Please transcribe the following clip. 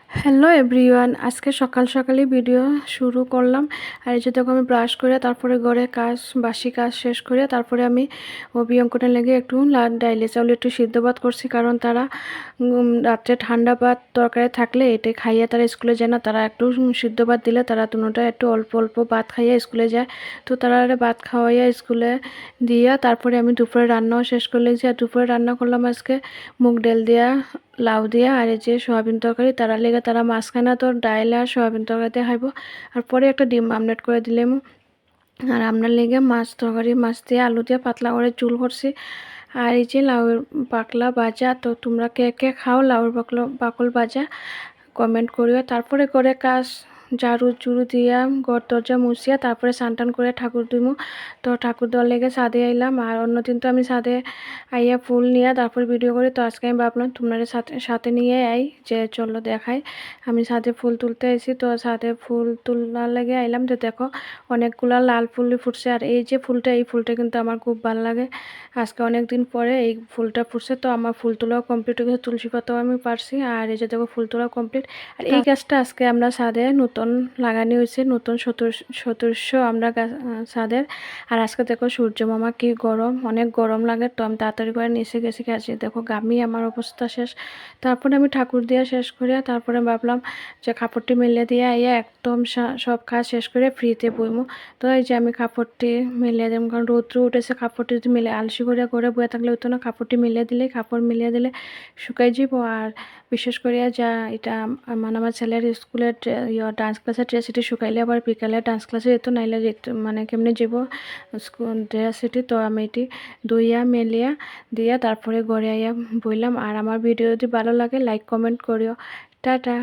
Hello everyone, আজকে সকাল সকালই ভিডিও শুরু করলাম। আর এই যে দেখো আমি ব্রাশ করে তারপরে ঘরে বাসি কাজ শেষ করে তারপরে আমি অঙ্কনের লেগে একটু ডাইলে চাউল একটু সিদ্ধ ভাত করছি, কারণ তারা রাত্রে ঠান্ডা ভাত তরকারি থাকলে এটাই খাইয়ে তারা স্কুলে যায় না। তারা একটু সিদ্ধ ভাত দিলে তারা দুটোটা একটু অল্প অল্প ভাত খাইয়ে স্কুলে যায়। তো তারা ভাত খাওয়াইয়া স্কুলে দিয়া তারপরে আমি দুপুরে রান্নাও শেষ করলে যে দুপুরে রান্না করলাম আজকে মুগ ডাল দিয়া, লাউ দিয়া, আর এই যে সোয়াবিন তরকারি। তারা লেগে তারা মাঝখানে তো ডাইল আর সোয়াবিন তরকারিতে খাইব, আর পরে একটা ডিম আমলেট করে দিলাম। আর আপনার লেগে মাছ তরকারি, মাছ দিয়ে আলু দিয়ে পাতলা করে ঝোল করছি। আর এই যে লাউয়ের বাকলা ভাজা। তো তোমরা কে কে খাও লাউয়ের বাকল ভাজা, কমেন্ট করিও। তারপরে করে কাজ ঝাড়ু চুড়ু দিয়া ঘর দরজা মুছিয়া তারপরে স্নান টান করে ঠাকুর দিমু। তো ঠাকুর দেওয়ার লেগে ছাদে আইলাম। আর অন্যদিন তো আমি ছাদে আইয়া ফুল নিয়ে তারপর ভিডিও করি। তো আজকে আমি ভাবলাম তোমরা সাথে সাথে নিয়ে আই, যে চলো দেখাই। আমি ছাদে ফুল তুলতে আইছি। তো ছাদে ফুল তোলার লেগে আইলাম। তো দেখো অনেকগুলা লাল ফুলই ফুটছে। আর এই যে ফুলটা, এই ফুলটা কিন্তু আমার খুব ভালো লাগে। আজকে অনেক দিন পরে এই ফুলটা ফুটছে। তো আমার ফুল তোলাও কমপ্লিট হয়ে গেছে, তুলসী পাতাও আমি পারছি। আর এই যে দেখো ফুল তোলাও কমপ্লিট। আর এই গাছটা আজকে আমরা ছাদে নতুন লাগানি হয়েছে, নতুন সদস্য আমরা ছাদের। আর আজকে দেখো সূর্য মামা কি গরম, অনেক গরম লাগে। তো আমি তাড়াতাড়ি করে নিচে গেছি। গেছি দেখো গামি আমার অবস্থা শেষ। তারপরে আমি ঠাকুর দিয়া শেষ করিয়া তারপরে ভাবলাম যে কাপড়টি মেলে দিয়ে আইয়া একদম সব কাজ শেষ করে ফ্রিতে বইমু। তো এই যে আমি কাপড়টি মিলিয়ে দিলাম, কারণ রৌদ্র উঠেছে। কাপড়টি যদি মিলে আলসি করে ঘরে বয়ে থাকলে হতো না। কাপড়টি মিলিয়ে দিলে শুকাই যাব। আর বিশেষ করে যা এটা মানে আমার ছেলের স্কুলের ডান্স ক্লাসের ড্রেস এটি শুকাইলে আবার বিকালে ডান্স ক্লাসে যেত, নাইলে যেত মানে কেমনি যাব স্কুল ড্রেস এটি। তো আমি এটি ধুইয়া মেলিয়া দিয়া তারপরে ঘরে আইয়া বইলাম। আর আমার ভিডিও যদি ভালো লাগে লাইক কমেন্ট করিও। টাটা।